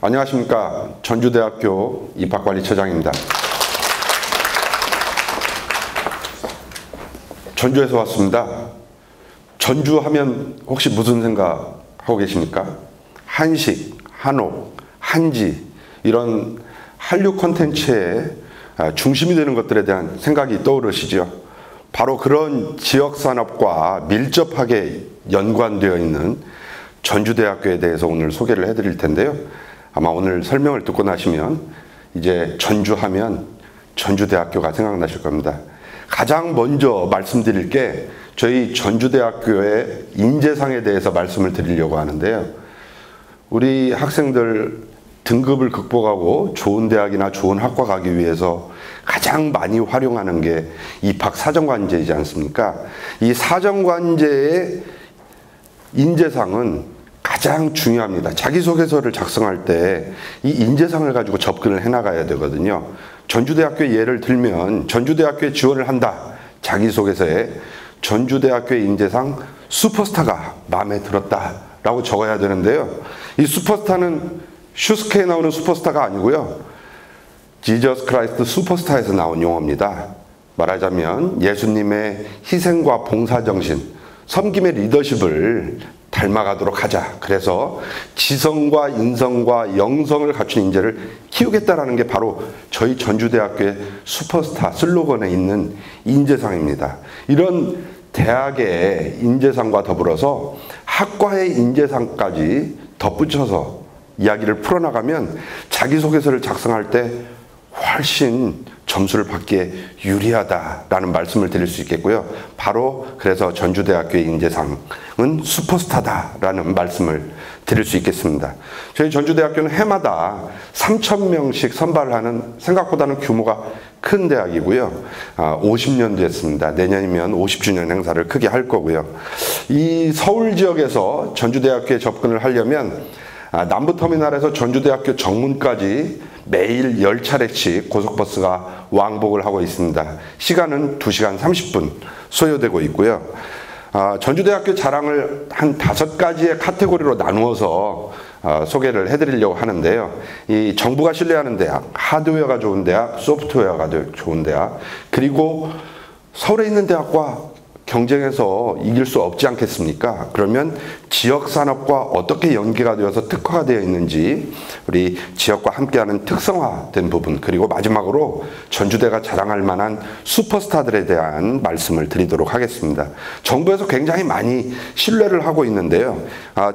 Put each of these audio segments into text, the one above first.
안녕하십니까. 전주대학교 입학관리처장입니다. 전주에서 왔습니다. 전주하면 혹시 무슨 생각하고 계십니까? 한식, 한옥, 한지 이런 한류 콘텐츠의 중심이 되는 것들에 대한 생각이 떠오르시죠? 바로 그런 지역산업과 밀접하게 연관되어 있는 전주대학교에 대해서 오늘 소개를 해드릴 텐데요. 아마 오늘 설명을 듣고 나시면 이제 전주하면 전주대학교가 생각나실 겁니다. 가장 먼저 말씀드릴 게 저희 전주대학교의 인재상에 대해서 말씀을 드리려고 하는데요. 우리 학생들 등급을 극복하고 좋은 대학이나 좋은 학과 가기 위해서 가장 많이 활용하는 게 입학 사정관제이지 않습니까? 이 사정관제의 인재상은 가장 중요합니다. 자기소개서를 작성할 때 이 인재상을 가지고 접근을 해나가야 되거든요. 전주대학교의 예를 들면 전주대학교에 지원을 한다. 자기소개서에 전주대학교의 인재상 슈퍼스타가 마음에 들었다 라고 적어야 되는데요. 이 슈퍼스타는 슈스케에 나오는 슈퍼스타가 아니고요. 지저스 크라이스트 슈퍼스타에서 나온 용어입니다. 말하자면 예수님의 희생과 봉사정신, 섬김의 리더십을 닮아가도록 하자. 그래서 지성과 인성과 영성을 갖춘 인재를 키우겠다라는 게 바로 저희 전주대학교의 슈퍼스타 슬로건에 있는 인재상입니다. 이런 대학의 인재상과 더불어서 학과의 인재상까지 덧붙여서 이야기를 풀어나가면 자기소개서를 작성할 때 훨씬 점수를 받기에 유리하다라는 말씀을 드릴 수 있겠고요. 바로 그래서 전주대학교의 인재상은 슈퍼스타다라는 말씀을 드릴 수 있겠습니다. 저희 전주대학교는 해마다 3,000명씩 선발을 하는 생각보다는 규모가 큰 대학이고요. 50년 됐습니다. 내년이면 50주년 행사를 크게 할 거고요. 이 서울 지역에서 전주대학교에 접근을 하려면 남부터미널에서 전주대학교 정문까지 매일 10차례씩 고속버스가 왕복을 하고 있습니다. 시간은 2시간 30분 소요되고 있고요. 전주대학교 자랑을 한 5가지의 카테고리로 나누어서 소개를 해드리려고 하는데요. 이 정부가 신뢰하는 대학, 하드웨어가 좋은 대학, 소프트웨어가 좋은 대학, 그리고 서울에 있는 대학과 경쟁해서 이길 수 없지 않겠습니까? 그러면 지역산업과 어떻게 연계가 되어서 특화가 되어 있는지 우리 지역과 함께하는 특성화된 부분, 그리고 마지막으로 전주대가 자랑할 만한 슈퍼스타들에 대한 말씀을 드리도록 하겠습니다. 정부에서 굉장히 많이 신뢰를 하고 있는데요.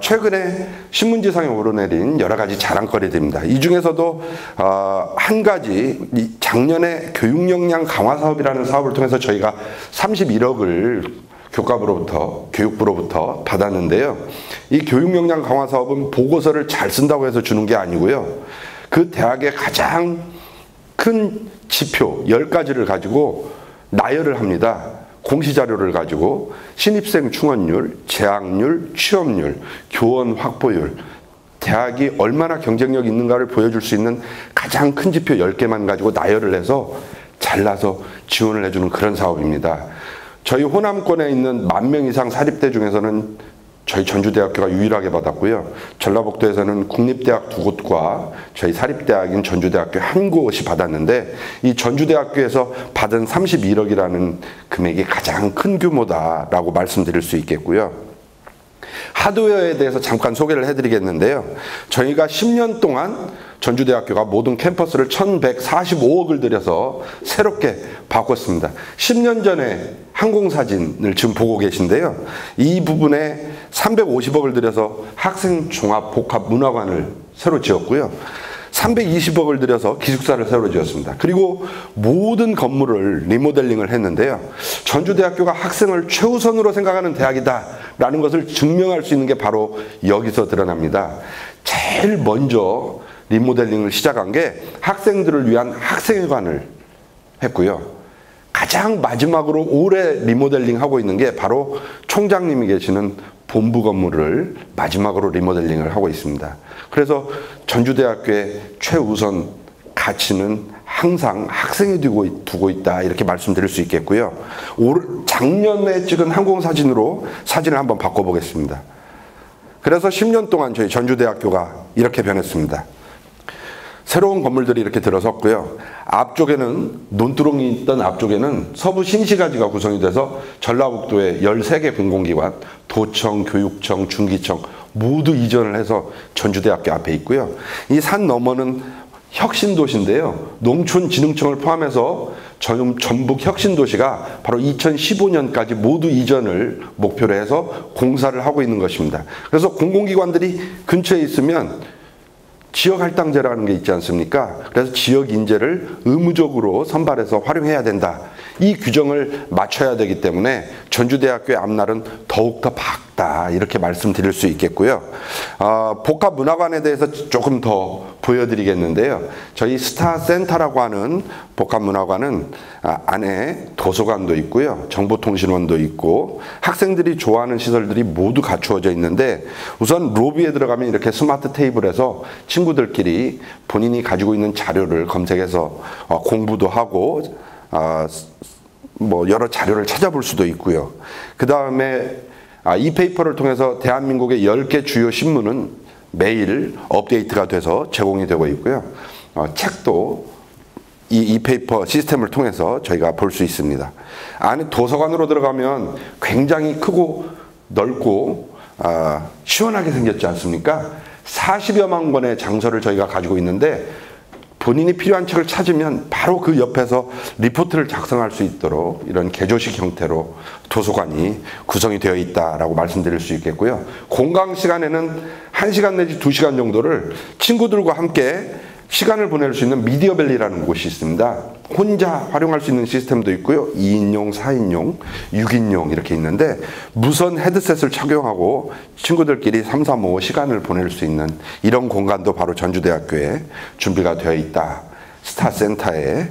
최근에 신문지상에 오르내린 여러 가지 자랑거리들입니다. 이 중에서도 한 가지, 작년에 교육역량 강화 사업이라는 사업을 통해서 저희가 31억을 교육부로부터 받았는데요. 이 교육역량 강화 사업은 보고서를 잘 쓴다고 해서 주는 게 아니고요. 그 대학의 가장 큰 지표 10가지를 가지고 나열을 합니다. 공시자료를 가지고 신입생 충원율, 재학률, 취업률, 교원 확보율, 대학이 얼마나 경쟁력이 있는가를 보여줄 수 있는 가장 큰 지표 10개만 가지고 나열을 해서 잘라서 지원을 해주는 그런 사업입니다. 저희 호남권에 있는 10,000명 이상 사립대 중에서는 저희 전주대학교가 유일하게 받았고요. 전라북도에서는 국립대학 2곳과 저희 사립대학인 전주대학교 한 곳이 받았는데, 이 전주대학교에서 받은 31억이라는 금액이 가장 큰 규모다라고 말씀드릴 수 있겠고요. 하드웨어에 대해서 잠깐 소개를 해드리겠는데요. 저희가 10년 동안 전주대학교가 모든 캠퍼스를 1,145억을 들여서 새롭게 바꿨습니다. 10년 전에 항공사진을 지금 보고 계신데요. 이 부분에 350억을 들여서 학생종합복합문화관을 새로 지었고요. 320억을 들여서 기숙사를 새로 지었습니다. 그리고 모든 건물을 리모델링을 했는데요. 전주대학교가 학생을 최우선으로 생각하는 대학이다 라는 것을 증명할 수 있는 게 바로 여기서 드러납니다. 제일 먼저 리모델링을 시작한 게 학생들을 위한 학생회관을 했고요. 가장 마지막으로 오래 리모델링 하고 있는 게 바로 총장님이 계시는 본부 건물을 마지막으로 리모델링을 하고 있습니다. 그래서 전주대학교의 최우선 가치는 항상 학생이 두고 있다, 이렇게 말씀드릴 수 있겠고요. 작년에 찍은 항공사진으로 사진을 한번 바꿔보겠습니다. 그래서 10년 동안 저희 전주대학교가 이렇게 변했습니다. 새로운 건물들이 이렇게 들어섰고요. 앞쪽에는 논두렁이 있던 앞쪽에는 서부 신시가지가 구성이 돼서 전라북도에 13개 공공기관, 도청, 교육청, 중기청 모두 이전을 해서 전주대학교 앞에 있고요. 이 산 너머는 혁신도시인데요. 농촌진흥청을 포함해서 전북 혁신도시가 바로 2015년까지 모두 이전을 목표로 해서 공사를 하고 있는 것입니다. 그래서 공공기관들이 근처에 있으면 지역 할당제라는 게 있지 않습니까? 그래서 지역 인재를 의무적으로 선발해서 활용해야 된다. 이 규정을 맞춰야 되기 때문에 전주대학교의 앞날은 더욱더 밝다. 이렇게 말씀드릴 수 있겠고요. 복합문화관에 대해서 조금 더 보여드리겠는데요. 저희 스타센터라고 하는 복합문화관은 안에 도서관도 있고요. 정보통신원도 있고 학생들이 좋아하는 시설들이 모두 갖추어져 있는데 우선 로비에 들어가면 이렇게 스마트 테이블에서 친구들끼리 본인이 가지고 있는 자료를 검색해서 공부도 하고 뭐 여러 자료를 찾아볼 수도 있고요. 그 다음에 이페이퍼를 통해서 대한민국의 10개 주요 신문은 매일 업데이트가 돼서 제공이 되고 있고요. 책도 이 이페이퍼 시스템을 통해서 저희가 볼 수 있습니다. 안에 도서관으로 들어가면 굉장히 크고 넓고 시원하게 생겼지 않습니까? 40여만 권의 장서를 저희가 가지고 있는데 본인이 필요한 책을 찾으면 바로 그 옆에서 리포트를 작성할 수 있도록 이런 개조식 형태로 도서관이 구성이 되어 있다라고 말씀드릴 수 있겠고요. 공강 시간에는 1시간 내지 2시간 정도를 친구들과 함께 시간을 보낼 수 있는 미디어밸리라는 곳이 있습니다. 혼자 활용할 수 있는 시스템도 있고요. 2인용, 4인용, 6인용 이렇게 있는데 무선 헤드셋을 착용하고 친구들끼리 3, 4, 5 시간을 보낼 수 있는 이런 공간도 바로 전주대학교에 준비가 되어 있다. 스타센터에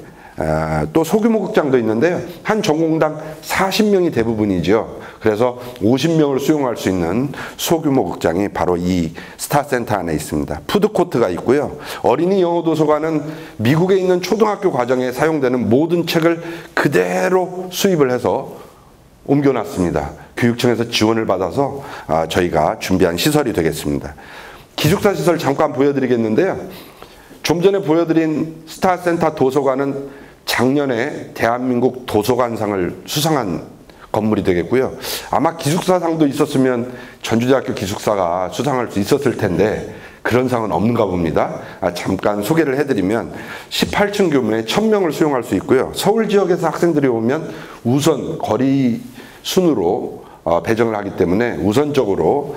또 소규모 극장도 있는데요. 한 전공당 40명이 대부분이죠. 그래서 50명을 수용할 수 있는 소규모 극장이 바로 이 스타센터 안에 있습니다. 푸드코트가 있고요. 어린이 영어도서관은 미국에 있는 초등학교 과정에 사용되는 모든 책을 그대로 수입을 해서 옮겨놨습니다. 교육청에서 지원을 받아서 저희가 준비한 시설이 되겠습니다. 기숙사 시설 잠깐 보여드리겠는데요. 좀 전에 보여드린 스타센터 도서관은 작년에 대한민국 도서관상을 수상한 건물이 되겠고요. 아마 기숙사상도 있었으면 전주대학교 기숙사가 수상할 수 있었을 텐데 그런 상은 없는가 봅니다. 잠깐 소개를 해드리면 18층 규모의 1000명을 수용할 수 있고요. 서울 지역에서 학생들이 오면 우선 거리 순으로 배정을 하기 때문에 우선적으로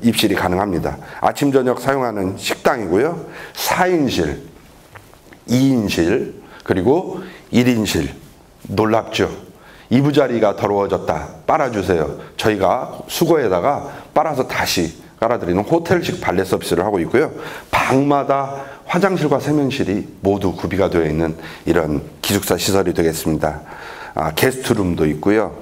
입실이 가능합니다. 아침 저녁 사용하는 식당이고요. 4인실, 2인실, 그리고 1인실. 놀랍죠? 이부자리가 더러워졌다. 빨아주세요. 저희가 수거에다가 빨아서 다시 깔아드리는 호텔식 발레 서비스를 하고 있고요. 방마다 화장실과 세면실이 모두 구비가 되어 있는 이런 기숙사 시설이 되겠습니다. 게스트룸도 있고요.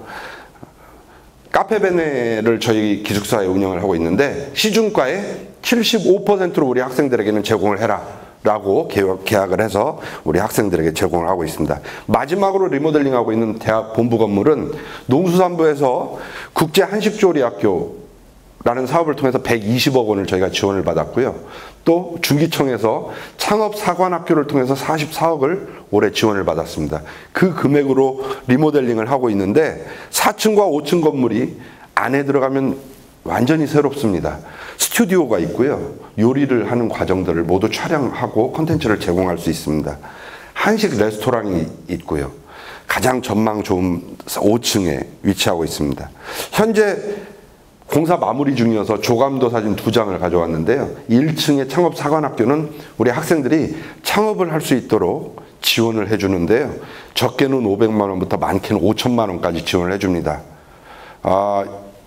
카페베네를 저희 기숙사에 운영을 하고 있는데 시중가의 75%로 우리 학생들에게는 제공을 해라 라고 계약을 해서 우리 학생들에게 제공을 하고 있습니다. 마지막으로 리모델링하고 있는 대학 본부 건물은 농수산부에서 국제한식조리학교라는 사업을 통해서 120억 원을 저희가 지원을 받았고요. 또 중기청에서 창업사관학교를 통해서 44억을 올해 지원을 받았습니다. 그 금액으로 리모델링을 하고 있는데 4층과 5층 건물이 안에 들어가면 완전히 새롭습니다. 스튜디오가 있고요. 요리를 하는 과정들을 모두 촬영하고 콘텐츠를 제공할 수 있습니다. 한식 레스토랑이 있고요. 가장 전망 좋은 5층에 위치하고 있습니다. 현재 공사 마무리 중이어서 조감도 사진 2장을 가져왔는데요. 1층의 창업사관학교는 우리 학생들이 창업을 할 수 있도록 지원을 해주는데요. 적게는 500만 원부터 많게는 5천만 원까지 지원을 해줍니다.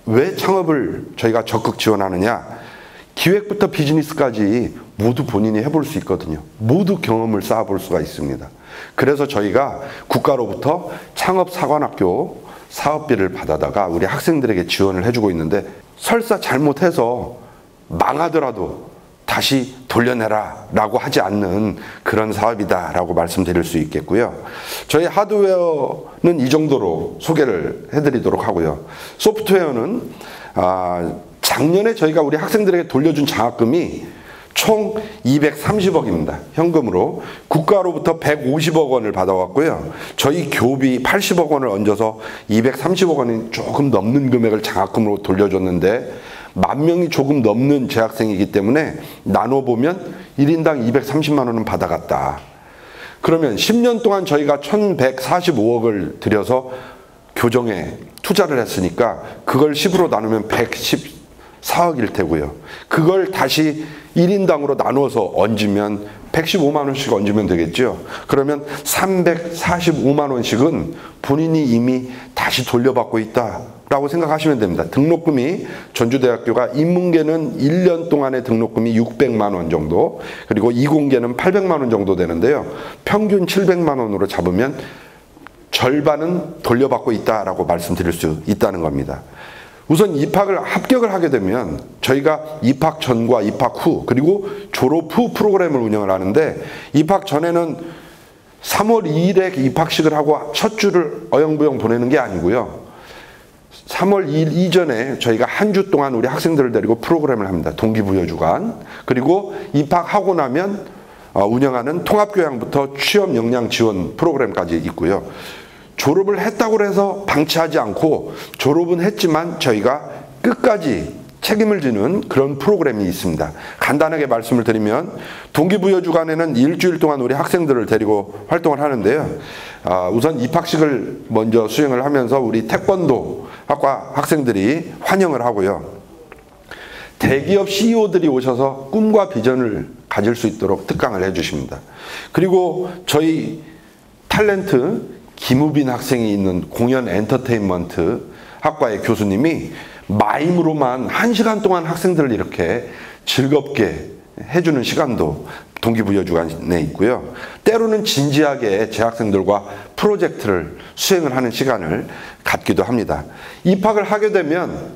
왜 창업을 저희가 적극 지원하느냐? 기획부터 비즈니스까지 모두 본인이 해볼 수 있거든요. 모두 경험을 쌓아볼 수가 있습니다. 그래서 저희가 국가로부터 창업사관학교 사업비를 받아다가 우리 학생들에게 지원을 해주고 있는데 설사 잘못해서 망하더라도 다시 돌려내라 라고 하지 않는 그런 사업이다 라고 말씀드릴 수 있겠고요. 저희 하드웨어는 이 정도로 소개를 해드리도록 하고요. 소프트웨어는 작년에 저희가 우리 학생들에게 돌려준 장학금이 총 230억입니다. 현금으로. 국가로부터 150억 원을 받아왔고요. 저희 교비 80억 원을 얹어서 230억 원이 조금 넘는 금액을 장학금으로 돌려줬는데 10,000명이 조금 넘는 재학생이기 때문에 나눠보면 1인당 230만 원은 받아갔다. 그러면 10년 동안 저희가 1,145억을 들여서 교정에 투자를 했으니까 그걸 10으로 나누면 114억일 테고요. 그걸 다시 1인당으로 나눠서 얹으면 115만 원씩 얹으면 되겠죠. 그러면 345만 원씩은 본인이 이미 다시 돌려받고 있다라고 생각하시면 됩니다. 등록금이 전주대학교가 인문계는 1년 동안의 등록금이 600만 원 정도, 그리고 이공계는 800만 원 정도 되는데요. 평균 700만 원으로 잡으면 절반은 돌려받고 있다라고 말씀드릴 수 있다는 겁니다. 우선 합격을 하게 되면 저희가 입학 전과 입학 후 그리고 졸업 후 프로그램을 운영을 하는데, 입학 전에는 3월 2일에 입학식을 하고 첫 주를 어영부영 보내는 게 아니고요. 3월 2일 이전에 저희가 한 주 동안 우리 학생들을 데리고 프로그램을 합니다. 동기부여 주간. 그리고 입학하고 나면 운영하는 통합교양부터 취업 역량 지원 프로그램까지 있고요. 졸업을 했다고 해서 방치하지 않고, 졸업은 했지만 저희가 끝까지 책임을 지는 그런 프로그램이 있습니다. 간단하게 말씀을 드리면, 동기부여 주간에는 일주일 동안 우리 학생들을 데리고 활동을 하는데요. 우선 입학식을 먼저 수행을 하면서 우리 태권도 학과 학생들이 환영을 하고요. 대기업 CEO들이 오셔서 꿈과 비전을 가질 수 있도록 특강을 해주십니다. 그리고 저희 탤런트 김우빈 학생이 있는 공연 엔터테인먼트 학과의 교수님이 마임으로만 1시간 동안 학생들을 이렇게 즐겁게 해주는 시간도 동기부여 주간에 있고요. 때로는 진지하게 재학생들과 프로젝트를 수행을 하는 시간을 갖기도 합니다. 입학을 하게 되면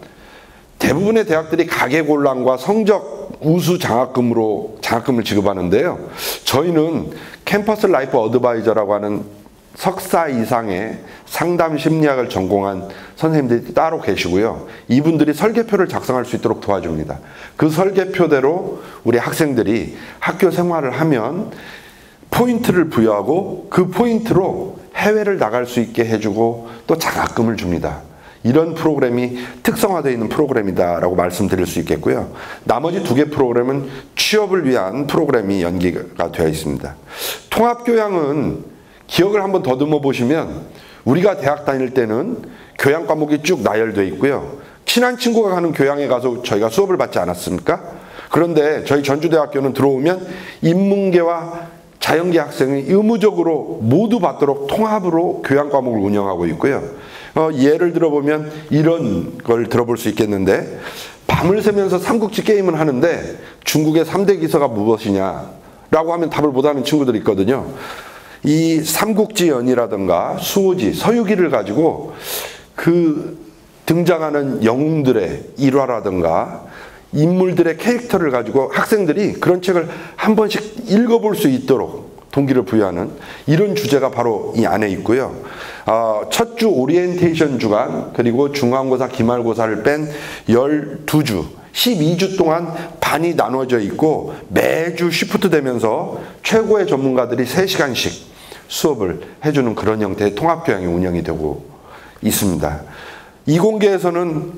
대부분의 대학들이 가계곤란과 성적 우수 장학금을 지급하는데요. 저희는 캠퍼스 라이프 어드바이저라고 하는 석사 이상의 상담 심리학을 전공한 선생님들이 따로 계시고요. 이분들이 설계표를 작성할 수 있도록 도와줍니다. 그 설계표대로 우리 학생들이 학교 생활을 하면 포인트를 부여하고 그 포인트로 해외를 나갈 수 있게 해주고 또 장학금을 줍니다. 이런 프로그램이 특성화되어 있는 프로그램이다라고 말씀드릴 수 있겠고요. 나머지 2개 프로그램은 취업을 위한 프로그램이 연기가 되어 있습니다. 통합교양은 기억을 한번 더듬어 보시면, 우리가 대학 다닐 때는 교양 과목이 쭉 나열되어 있고요. 친한 친구가 가는 교양에 가서 저희가 수업을 받지 않았습니까? 그런데 저희 전주대학교는 들어오면 인문계와 자연계 학생이 의무적으로 모두 받도록 통합으로 교양 과목을 운영하고 있고요. 예를 들어보면 이런 걸 들어볼 수 있겠는데, 밤을 새면서 삼국지 게임을 하는데 중국의 3대 기서가 무엇이냐라고 하면 답을 못하는 친구들이 있거든요. 이 삼국지연이라든가 수호지, 서유기를 가지고 그 등장하는 영웅들의 일화라든가 인물들의 캐릭터를 가지고 학생들이 그런 책을 한 번씩 읽어볼 수 있도록 동기를 부여하는 이런 주제가 바로 이 안에 있고요. 첫 주 오리엔테이션 주간, 그리고 중간고사, 기말고사를 뺀 12주, 12주 동안 반이 나눠져 있고 매주 시프트 되면서 최고의 전문가들이 3시간씩 수업을 해주는 그런 형태의 통합교양이 운영이 되고 있습니다. 이공계에서는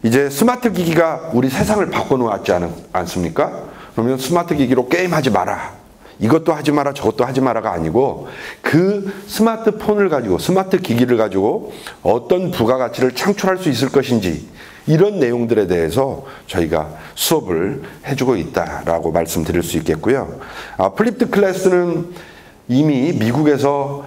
이제 스마트 기기가 우리 세상을 바꿔놓았지 않습니까? 그러면 스마트 기기로 게임하지 마라, 이것도 하지 마라, 저것도 하지 마라가 아니고, 그 스마트폰을 가지고, 스마트 기기를 가지고 어떤 부가가치를 창출할 수 있을 것인지, 이런 내용들에 대해서 저희가 수업을 해주고 있다라고 말씀드릴 수 있겠고요. 플립드 클래스는 이미 미국에서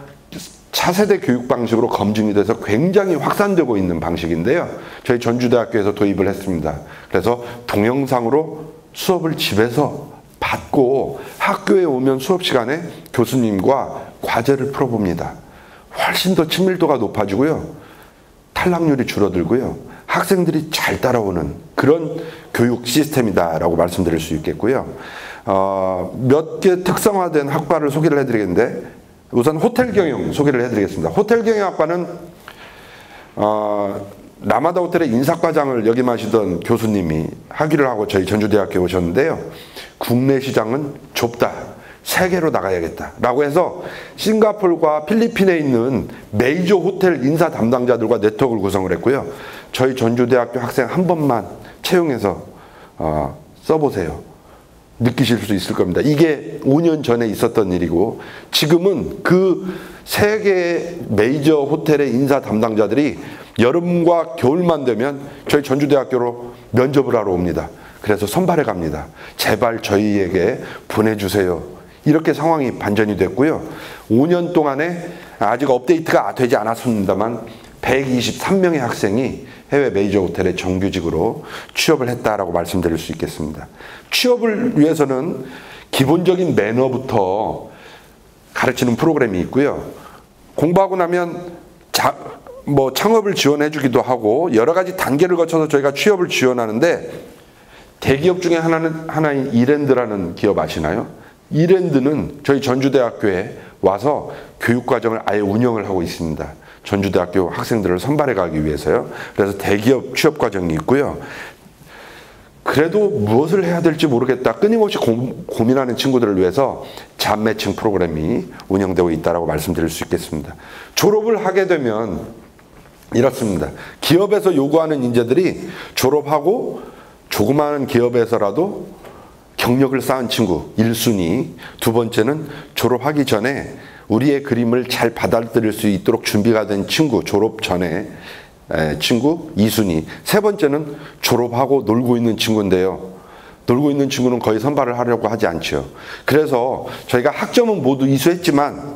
차세대 교육 방식으로 검증이 돼서 굉장히 확산되고 있는 방식인데요. 저희 전주대학교에서 도입을 했습니다. 그래서 동영상으로 수업을 집에서 받고 학교에 오면 수업 시간에 교수님과 과제를 풀어봅니다. 훨씬 더 친밀도가 높아지고요. 탈락률이 줄어들고요. 학생들이 잘 따라오는 그런 교육 시스템이다라고 말씀드릴 수 있겠고요. 몇 개 특성화된 학과를 소개를 해드리겠는데, 우선 호텔 경영 소개를 해드리겠습니다. 호텔 경영학과는 라마다 호텔의 인사과장을 역임하시던 교수님이 학위를 하고 저희 전주대학교에 오셨는데요. 국내 시장은 좁다. 세계로 나가야겠다. 라고 해서 싱가포르와 필리핀에 있는 메이저 호텔 인사 담당자들과 네트워크를 구성을 했고요. 저희 전주대학교 학생 한 번만 채용해서 써보세요. 느끼실 수 있을 겁니다. 이게 5년 전에 있었던 일이고 지금은 그 세계 메이저 호텔의 인사 담당자들이 여름과 겨울만 되면 저희 전주대학교로 면접을 하러 옵니다. 그래서 선발해 갑니다. 제발 저희에게 보내주세요. 이렇게 상황이 반전이 됐고요. 5년 동안에 아직 업데이트가 되지 않았습니다만 123명의 학생이 해외 메이저 호텔에 정규직으로 취업을 했다라고 말씀드릴 수 있겠습니다. 취업을 위해서는 기본적인 매너부터 가르치는 프로그램이 있고요. 공부하고 나면 창업을 지원해 주기도 하고 여러 가지 단계를 거쳐서 저희가 취업을 지원하는데 대기업 중에 하나인 이랜드라는 기업 아시나요? 이랜드는 저희 전주대학교에 와서 교육과정을 아예 운영을 하고 있습니다. 전주대학교 학생들을 선발해 가기 위해서요. 그래서 대기업 취업과정이 있고요. 그래도 무엇을 해야 될지 모르겠다. 끊임없이 고민하는 친구들을 위해서 잡 매칭 프로그램이 운영되고 있다고 말씀드릴 수 있겠습니다. 졸업을 하게 되면 이렇습니다. 기업에서 요구하는 인재들이 졸업하고 조그마한 기업에서라도 경력을 쌓은 친구 1순위, 두 번째는 졸업하기 전에 우리의 그림을 잘 받아들일 수 있도록 준비가 된 친구, 졸업 전에 친구 2순위, 세 번째는 졸업하고 놀고 있는 친구인데요. 놀고 있는 친구는 거의 선발을 하려고 하지 않죠. 그래서 저희가 학점은 모두 이수했지만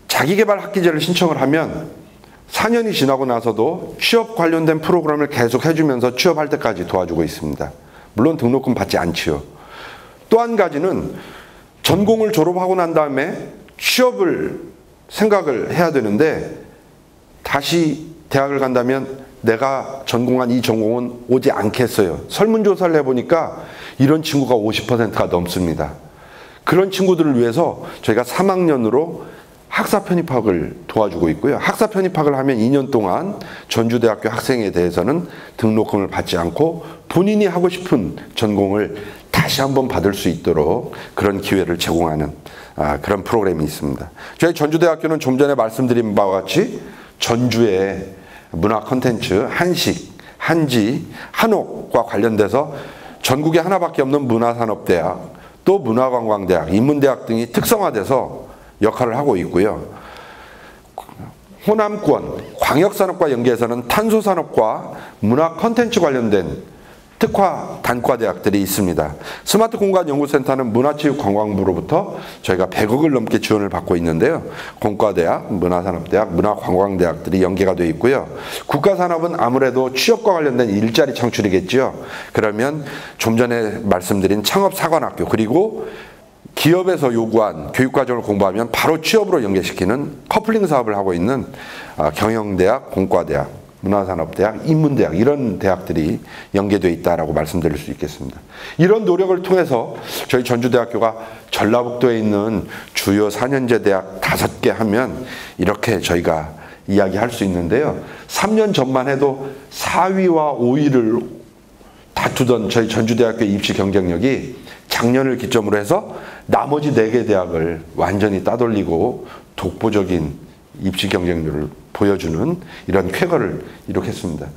자기개발 학기제를 신청을 하면 4년이 지나고 나서도 취업 관련된 프로그램을 계속 해주면서 취업할 때까지 도와주고 있습니다. 물론 등록금 받지 않지요. 또 한 가지는 전공을 졸업하고 난 다음에 취업을 생각을 해야 되는데 다시 대학을 간다면 내가 전공한 이 전공은 오지 않겠어요. 설문조사를 해보니까 이런 친구가 50%가 넘습니다. 그런 친구들을 위해서 저희가 3학년으로 학사 편입학을 도와주고 있고요. 학사 편입학을 하면 2년 동안 전주대학교 학생에 대해서는 등록금을 받지 않고 본인이 하고 싶은 전공을 다시 한번 받을 수 있도록 그런 기회를 제공하는 그런 프로그램이 있습니다. 저희 전주대학교는 좀 전에 말씀드린 바와 같이 전주의 문화 콘텐츠, 한식, 한지, 한옥과 관련돼서 전국에 하나밖에 없는 문화산업대학, 또 문화관광대학, 인문대학 등이 특성화돼서 역할을 하고 있고요. 호남권 광역산업과 연계해서는 탄소산업과 문화 콘텐츠 관련된 특화 단과대학들이 있습니다. 스마트 공간 연구센터는 문화체육관광부로부터 저희가 100억을 넘게 지원을 받고 있는데요. 공과대학, 문화산업대학, 문화관광대학들이 연계가 되어 있고요. 국가산업은 아무래도 취업과 관련된 일자리 창출이겠죠. 그러면 좀 전에 말씀드린 창업사관학교 그리고 기업에서 요구한 교육과정을 공부하면 바로 취업으로 연계시키는 커플링 사업을 하고 있는 경영대학, 공과대학, 문화산업대학, 인문대학 이런 대학들이 연계되어 있다고 말씀드릴 수 있겠습니다. 이런 노력을 통해서 저희 전주대학교가 전라북도에 있는 주요 4년제 대학 5개 하면 이렇게 저희가 이야기할 수 있는데요. 3년 전만 해도 4위와 5위를 다투던 저희 전주대학교 입시 경쟁력이 작년을 기점으로 해서 나머지 4개 대학을 완전히 따돌리고 독보적인 입시 경쟁률을 보여주는 이런 쾌거를 이룩했습니다.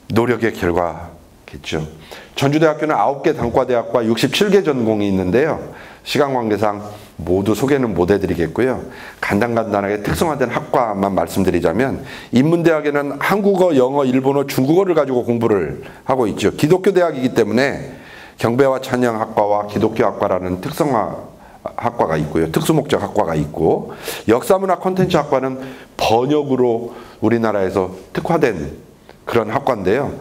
노력의 결과겠죠. 전주대학교는 9개 단과대학과 67개 전공이 있는데요. 시간 관계상 모두 소개는 못 해드리겠고요. 간단하게 특성화된 학과만 말씀드리자면 인문대학에는 한국어, 영어, 일본어, 중국어를 가지고 공부를 하고 있죠. 기독교 대학이기 때문에 경배와 찬양학과와 기독교학과라는 특성화 학과가 있고요. 특수목적 학과가 있고 역사문화 콘텐츠학과는 번역으로 우리나라에서 특화된 그런 학과인데요.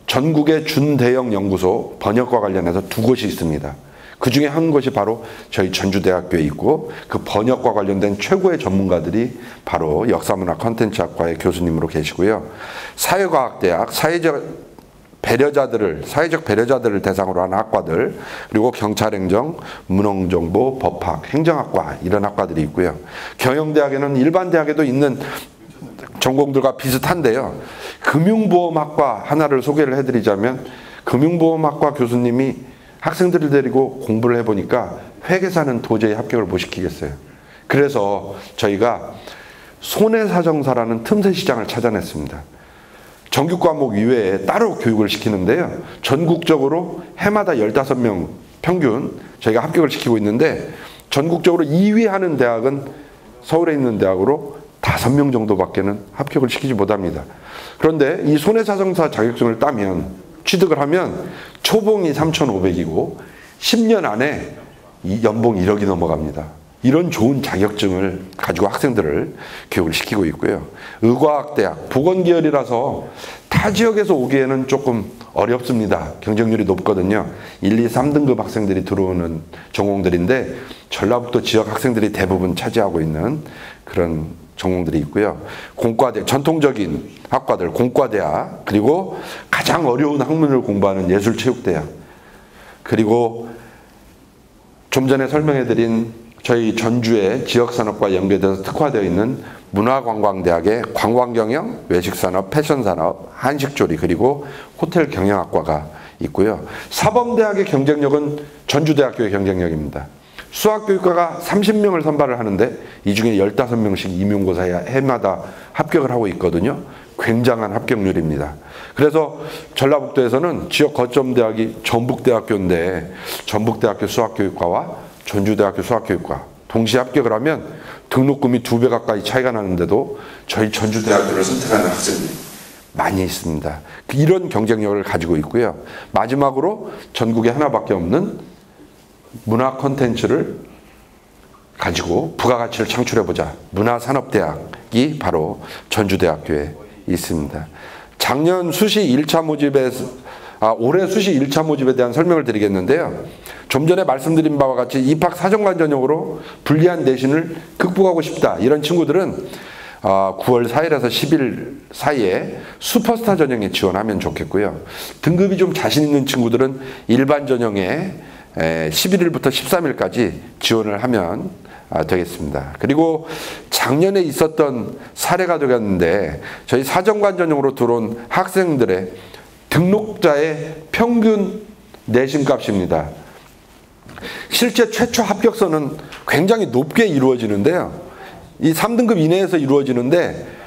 전국의 준대형 연구소 번역과 관련해서 2곳이 있습니다. 그 중에 한 곳이 바로 저희 전주대학교에 있고 그 번역과 관련된 최고의 전문가들이 바로 역사문화 콘텐츠학과의 교수님으로 계시고요. 사회과학대학, 사회적 배려자들을 대상으로 하는 학과들, 그리고 경찰행정, 문헌정보, 법학, 행정학과 이런 학과들이 있고요. 경영대학에는 일반 대학에도 있는 전공들과 비슷한데요. 금융보험학과 하나를 소개를 해드리자면 금융보험학과 교수님이 학생들을 데리고 공부를 해보니까 회계사는 도저히 합격을 못 시키겠어요. 그래서 저희가 손해사정사라는 틈새 시장을 찾아냈습니다. 정규 과목 이외에 따로 교육을 시키는데요. 전국적으로 해마다 15명 평균 저희가 합격을 시키고 있는데, 전국적으로 2위 하는 대학은 서울에 있는 대학으로 5명 정도밖에는 합격을 시키지 못합니다. 그런데 이 손해사정사 자격증을 따면, 취득을 하면 초봉이 3,500이고 10년 안에 이 연봉 1억이 넘어갑니다. 이런 좋은 자격증을 가지고 학생들을 교육을 시키고 있고요. 의과학대학, 보건계열이라서 타 지역에서 오기에는 조금 어렵습니다. 경쟁률이 높거든요. 1, 2, 3등급 학생들이 들어오는 전공들인데 전라북도 지역 학생들이 대부분 차지하고 있는 그런 전공들이 있고요. 공과대, 전통적인 학과들, 공과대학, 그리고 가장 어려운 학문을 공부하는 예술체육대학, 그리고 좀 전에 설명해드린 저희 전주의 지역산업과 연계돼서 특화되어 있는 문화관광대학의 관광경영, 외식산업, 패션산업, 한식조리, 그리고 호텔경영학과가 있고요. 사범대학의 경쟁력은 전주대학교의 경쟁력입니다. 수학교육과가 30명을 선발을 하는데 이 중에 15명씩 임용고사에 해마다 합격을 하고 있거든요. 굉장한 합격률입니다. 그래서 전라북도에서는 지역 거점대학이 전북대학교인데 전북대학교 수학교육과와 전주대학교 수학교육과 동시에 합격을 하면 등록금이 2배 가까이 차이가 나는데도 저희 전주대학교를 선택하는 학생들이 많이 있습니다. 이런 경쟁력을 가지고 있고요. 마지막으로 전국에 하나밖에 없는 문화 콘텐츠를 가지고 부가가치를 창출해보자. 문화산업대학이 바로 전주대학교에 있습니다. 작년 수시 1차 모집에서 올해 수시 1차 모집에 대한 설명을 드리겠는데요. 좀 전에 말씀드린 바와 같이 입학 사정관 전형으로 불리한 내신을 극복하고 싶다. 이런 친구들은 9월 4일에서 10일 사이에 슈퍼스타 전형에 지원하면 좋겠고요. 등급이 좀 자신 있는 친구들은 일반 전형에 11일부터 13일까지 지원을 하면 되겠습니다. 그리고 작년에 있었던 사례가 되겠는데 저희 사정관 전형으로 들어온 학생들의 등록자의 평균 내신값입니다. 실제 최초 합격선은 굉장히 높게 이루어지는데요. 이 3등급 이내에서 이루어지는데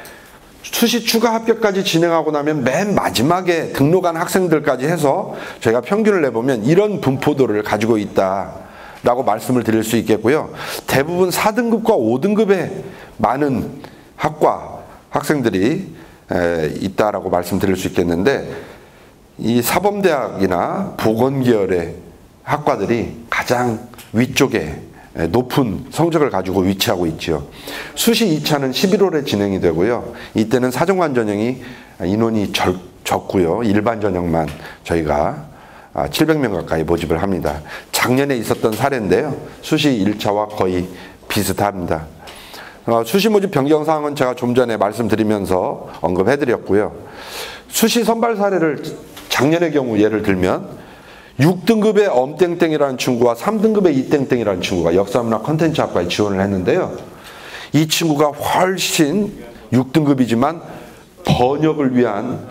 수시 추가 합격까지 진행하고 나면 맨 마지막에 등록한 학생들까지 해서 저희가 평균을 내보면 이런 분포도를 가지고 있다라고 말씀을 드릴 수 있겠고요. 대부분 4등급과 5등급에 많은 학과 학생들이 있다라고 말씀드릴 수 있겠는데, 이 사범대학이나 보건계열의 학과들이 가장 위쪽에 높은 성적을 가지고 위치하고 있죠. 수시 2차는 11월에 진행이 되고요. 이때는 사정관 전형이 인원이 적고요. 일반 전형만 저희가 700명 가까이 모집을 합니다. 작년에 있었던 사례인데요. 수시 1차와 거의 비슷합니다. 수시 모집 변경 사항은 제가 좀 전에 말씀드리면서 언급해드렸고요. 수시 선발 사례를 작년의 경우 예를 들면 6등급의 엄땡땡이라는 친구와 3등급의 이땡땡이라는 친구가 역사문화 콘텐츠학과에 지원을 했는데요. 이 친구가 훨씬 6등급이지만 번역을 위한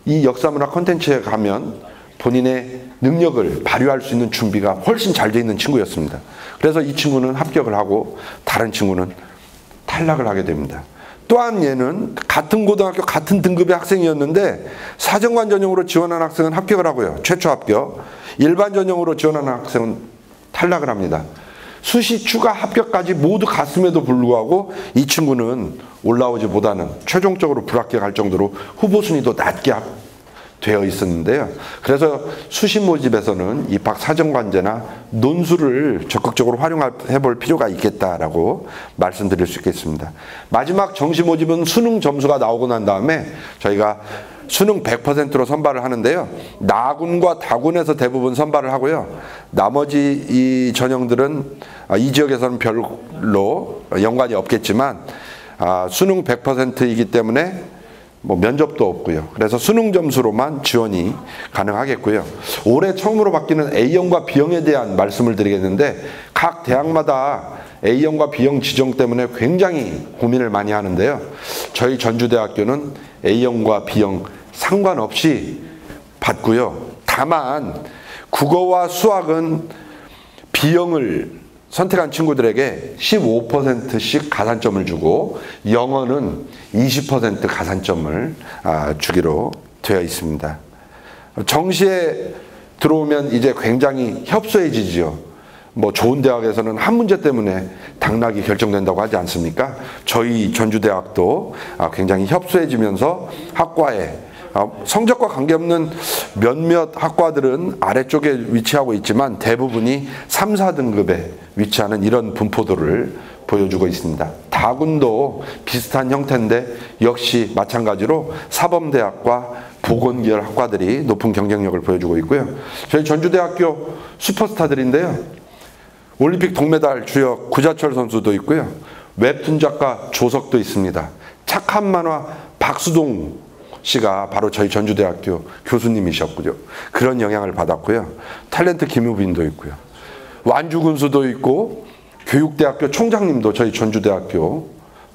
이 역사문화 콘텐츠에 가면 본인의 능력을 발휘할 수 있는 준비가 훨씬 잘 돼 있는 친구였습니다. 그래서 이 친구는 합격을 하고 다른 친구는 탈락을 하게 됩니다. 또한 얘는 같은 고등학교 같은 등급의 학생이었는데 사정관 전형으로 지원한 학생은 합격을 하고요. 최초 합격. 일반 전형으로 지원하는 학생은 탈락을 합니다. 수시 추가 합격까지 모두 갔음에도 불구하고 이 친구는 올라오지 못하는, 최종적으로 불합격할 정도로 후보 순위도 낮게 되어 있었는데요. 그래서 수시 모집에서는 입학 사정관제나 논술을 적극적으로 활용해 볼 필요가 있겠다라고 말씀드릴 수 있겠습니다. 마지막 정시 모집은 수능 점수가 나오고 난 다음에 저희가 수능 100%로 선발을 하는데요. 나군과 다군에서 대부분 선발을 하고요. 나머지 이 전형들은 이 지역에서는 별로 연관이 없겠지만 수능 100%이기 때문에 면접도 없고요. 그래서 수능 점수로만 지원이 가능하겠고요. 올해 처음으로 바뀌는 A형과 B형에 대한 말씀을 드리겠는데, 각 대학마다 A형과 B형 지정 때문에 굉장히 고민을 많이 하는데요. 저희 전주대학교는 A형과 B형 상관없이 받고요. 다만 국어와 수학은 B형을 선택한 친구들에게 15%씩 가산점을 주고 영어는 20% 가산점을 주기로 되어 있습니다. 정시에 들어오면 이제 굉장히 협소해지지요. 뭐 좋은 대학에서는 한 문제 때문에 당락이 결정된다고 하지 않습니까? 저희 전주대학도 굉장히 협소해지면서 학과에 성적과 관계없는 몇몇 학과들은 아래쪽에 위치하고 있지만 대부분이 3, 4등급에 위치하는 이런 분포도를 보여주고 있습니다. 다군도 비슷한 형태인데 역시 마찬가지로 사범대학과 보건계열 학과들이 높은 경쟁력을 보여주고 있고요. 저희 전주대학교 슈퍼스타들인데요. 올림픽 동메달 주역 구자철 선수도 있고요. 웹툰 작가 조석도 있습니다. 착한 만화 박수동 씨가 바로 저희 전주대학교 교수님이셨고요. 그런 영향을 받았고요. 탤런트 김우빈도 있고요. 완주군수도 있고 교육대학교 총장님도 저희 전주대학교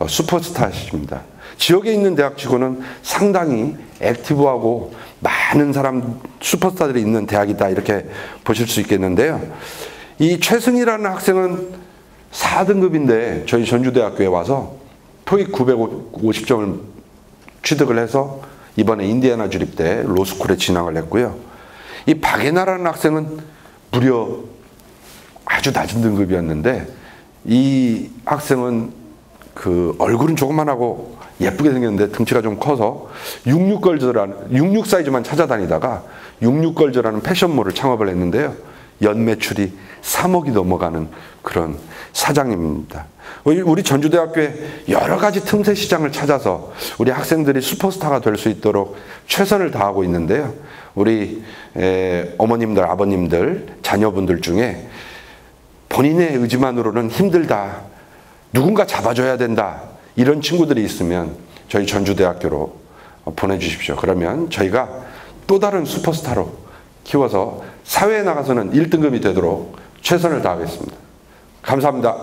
슈퍼스타이십니다. 지역에 있는 대학치고는 상당히 액티브하고 많은 사람 슈퍼스타들이 있는 대학이다 이렇게 보실 수 있겠는데요. 이 최승희라는 학생은 4등급인데 저희 전주대학교에 와서 토익 950점을 취득을 해서 이번에 인디애나 주립대 로스쿨에 진학을 했고요. 이 박예나라는 학생은 무려 아주 낮은 등급이었는데 이 학생은 그 얼굴은 조그만하고 예쁘게 생겼는데 등치가 좀 커서 66 사이즈만 찾아다니다가 66걸즈라는 패션몰을 창업을 했는데요. 연매출이 3억이 넘어가는 그런 사장님입니다. 우리 전주대학교에 여러 가지 틈새 시장을 찾아서 우리 학생들이 슈퍼스타가 될 수 있도록 최선을 다하고 있는데요. 우리 어머님들, 아버님들, 자녀분들 중에 본인의 의지만으로는 힘들다, 누군가 잡아줘야 된다, 이런 친구들이 있으면 저희 전주대학교로 보내주십시오. 그러면 저희가 또 다른 슈퍼스타로 키워서 사회에 나가서는 1등급이 되도록 최선을 다하겠습니다. 감사합니다.